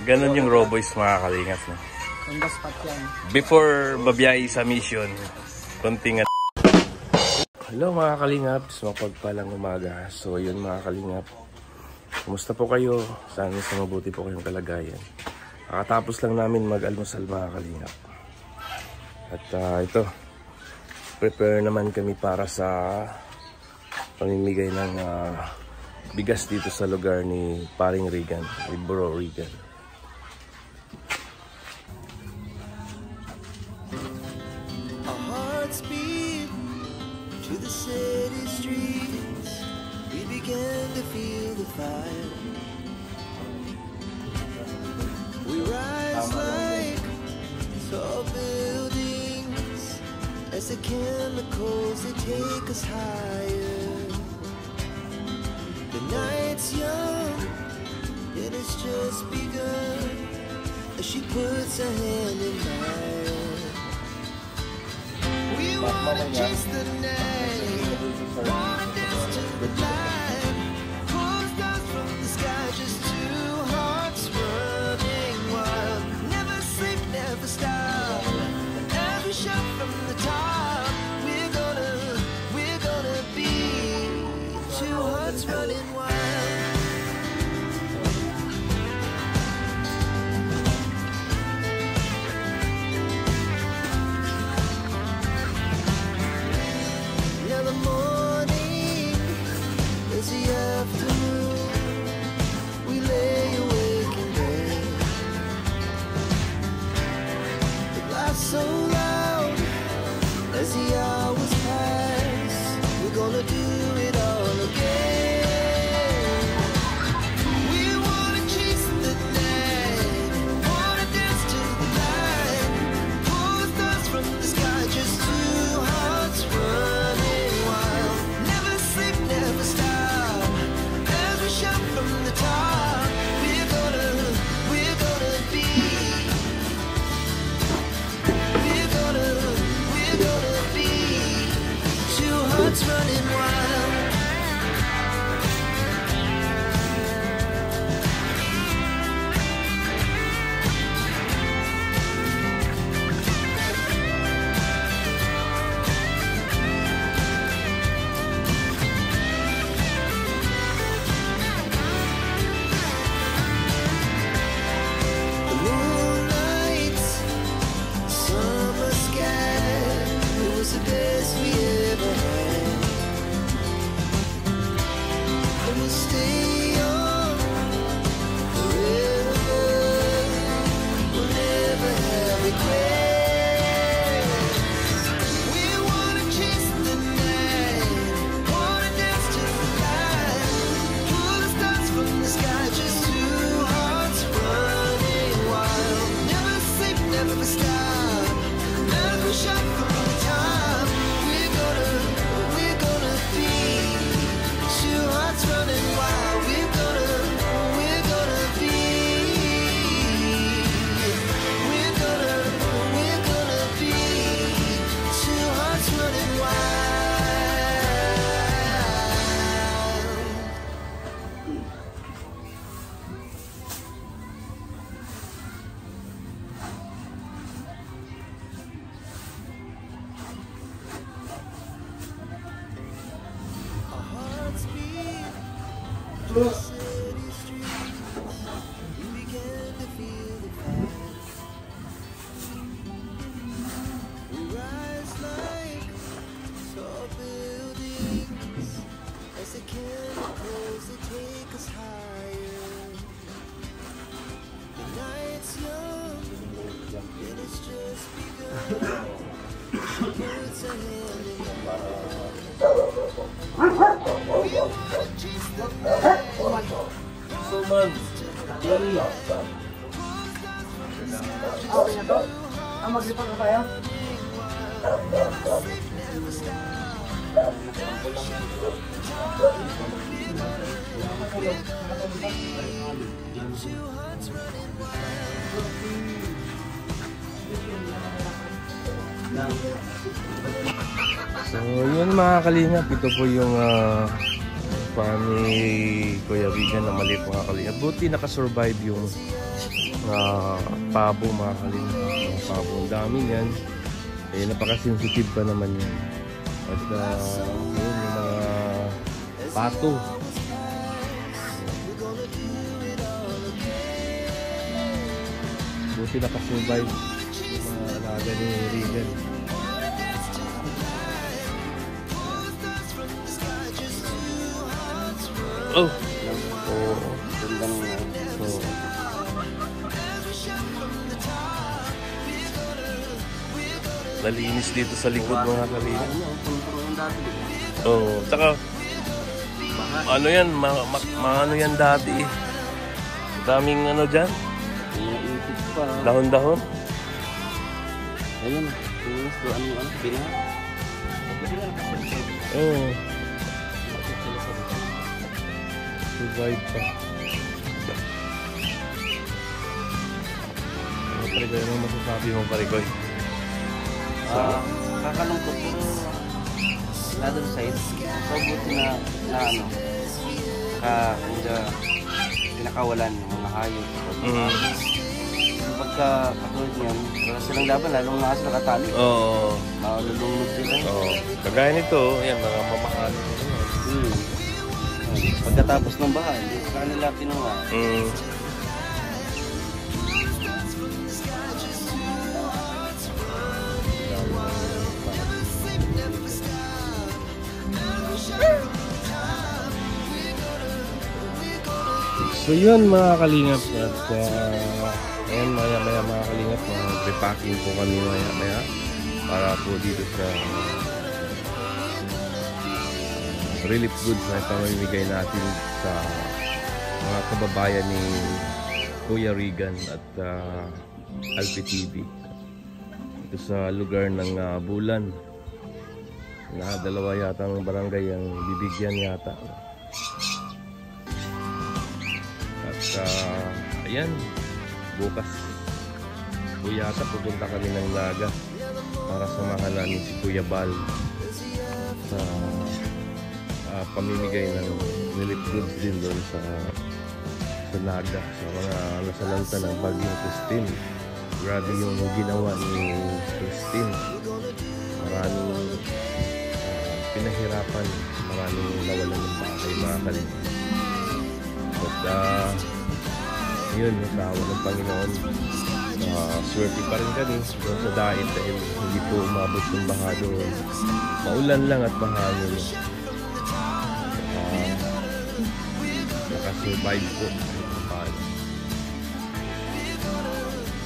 Ganun yung Roboys mga kalingap, no? Honda spot yan. Before babiyahe sa mission, konting hello mga kalingap, mapagpalang umaga. So yun mga kalingap, kumusta po kayo? Sana sa mabuti po kayong kalagayan. Kakatapos lang namin mag-almusal mga kalingap. At ito, prepare naman kami para sa pamimigay ng bigas dito sa lugar ni Paring Regan, ni Bro Regan. Our hearts beat to the city streets. We began to feel the fire. We rise like tall buildings as the chemicals they take us higher. The night's young and it's just begun as she puts her hand in mine. We wanna chase the night, wanna dance to the light, pull stars from the sky, just two hearts running wild. Never sleep, never stop, every shot from the top. We're gonna be two hearts running wild. Now the morning is the afternoon. We lay awake in bed. The laughs so loud as the hours pass. We're gonna do it all again. We wanna chase the night, wanna dance to the light, pull stars from the sky, just two hearts running wild. Never sleep, never stop, as we shout from the top. We're gonna be, we're gonna be two hearts running wild. The moonlight, summer sky, it was the best we ever had. And we'll stay on forever. We'll never have regrets. We wanna chase the night, wanna dance to the light, pull the stars from the sky, just two hearts running wild. Never sleep, never stop, never shot from the top. We're gonna be two hearts running wild. We're gonna be, we're gonna be two hearts running wild. Our hearts beat to the city streets. We began to feel the fire. We rise like tall buildings as the chemicals they take us higher. The night's young and it's just begun. She puts her hand in mine. We wanna chase the night. Okay na to? Maglipat na tayo? So yun mga kalingap, ito po yung pa ni Kuya Regan na maliit mga kalingap. Buti nakasurvive yung pabo mga kalingap. Mga pabo, ang dami yan. Eh, napaka-sensitive pa naman yan. At yun, yung mga pato. Buti nakasurvive yung mga alaga ni Regan. Oh! Oh! Ganda nung Oh. Nalinis dito sa likod mga kalingap. Oh, tsaka ano yan, ano yan dati eh. Daming ano dyan, Iipit pa. dahon-dahon. Ayun. Ano, binaha. Oh. Survive pa. Ano Parigoy, ano masasabi mo Parigoy? Kakalungkot pero na doon side. So buti na ano. Kumbaga pinakawalan yung mga hayop. Pagka katulad niyan, wala silang laban, lalong nga sila katali. Oo. Malulunod sila. Oo. Kagaya nito, yan, mga mamahal. Pagkatapos ng baha, hindi sa kanila kinuha. So yun mga kalingap at ayan maya mga kalingap, repacking po kami maya para po dito sa relief goods na ipamimigay natin sa mga kababayan ni Kuya Regan at Alpi TV dito sa lugar ng Bulan. Dalawa yata ang barangay ang bibigyan yata. Ayan, bukas po yata pupunta kami ng Naga para samahan namin si Kuya Bal sa pamimigay ng relief goods din doon sa Naga, sa mga nasalanta ng Bagyong Christine. Grabe yung ginawa ni Christine, maraming pinahirapan, maraming nawalan ng bahay mga kalingap. At yun, sa awa ng Panginoon, swerte pa rin kami doon sa dait dahil hindi po umabot yung baha doon. Maulan lang at bahangin. Nakasurvive po.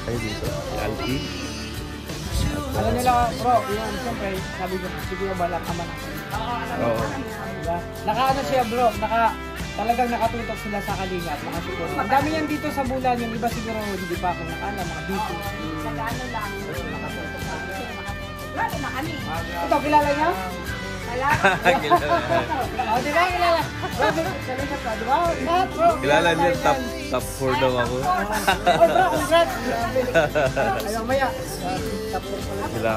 Tayo dito, si Alpi. Alam nila, bro, yun, siyempre, sabi ko, siguro ba lang ama natin. Oo. Diba? Naka-ano siya, bro, talagang nakatutok sila sa Kalingap, nakasupport. Ang dami yan dito sa Bulan, yung iba siguro hindi pa ako nakala, mga dito. Nag-ano lang, nakatutok sa akin. Wala na kami. Ito, kilala niyo? Wala. O, di ba, kilala? Bro, Kalingap ka, di ba? Lahat, bro. Kilala niyo, top 4 daw ako. Oy, bro, congrats. Ayaw, maya. Top 4 pala. Sila,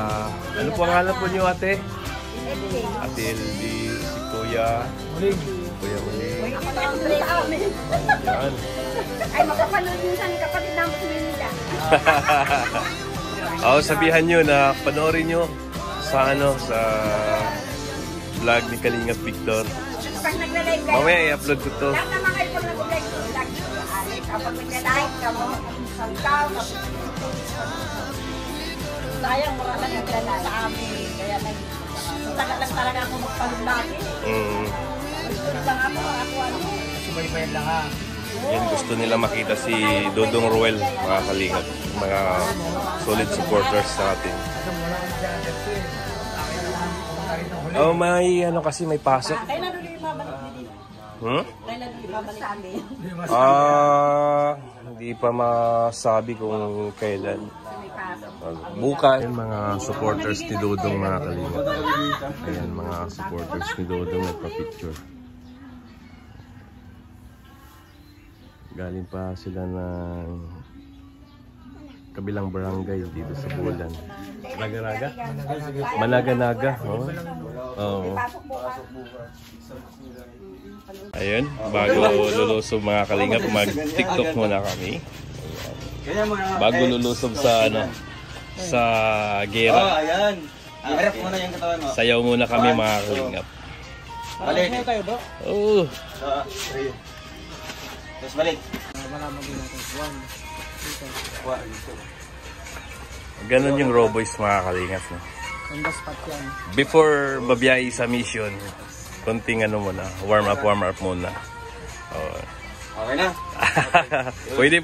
ano po ang hanap po niyo ate? Everything. Ate LD, si Kuya. Muling. Kuya Muling. Ako na ang break sa amin. Yan. Ay, makapanood minsan ni kapatid namin si Melinda. Sabihan nyo na panoorin nyo sa sa vlog ni Kalingap Victor. Pag nagla-live kayo, Mamaya i-upload ko to. lahat naman kayo pag nag-live ko, lagi ko kapag nagla-live, kapag saltaw, sayang mo lang nagla sa amin. Kaya tagal lang talaga ako magpanood lagi. Lang ako ano. Subaybayan lang ha. Yan, gusto nila makita si Dodong Ruel, mga Kalingap. Mga solid supporters sa atin. May ano kasi may pasok. Kailan ulit mabalik dito? Kailan ulit mabalik sa amin? Hindi pa masabi kung kailan. Bukas. Ayan, mga supporters ni Dodong, mga Kalingap. Ayan, mga supporters ni Dodong nagpa-picture. Galing pa sila ng kabilang barangay dito sa Bulan. Naga-naga? Managa-naga. Oh. Oo. Pasok bukas. Ayun, bago lulusob mga kalingap, mag-TikTok muna kami. Bago lulusob sa sa gera. Ayan. Harap muna yung katawan mo. Sayaw muna kami mga kalingap. Balik. Ano tayo bro? Oo. Tapos balik. Malaman din natin. 1. Ganun yung Raw Boys mga kalingap. No? On the spot yan. Before babiyahe sa mission, konting muna, warm up muna. Oh. Okay na. Pwede.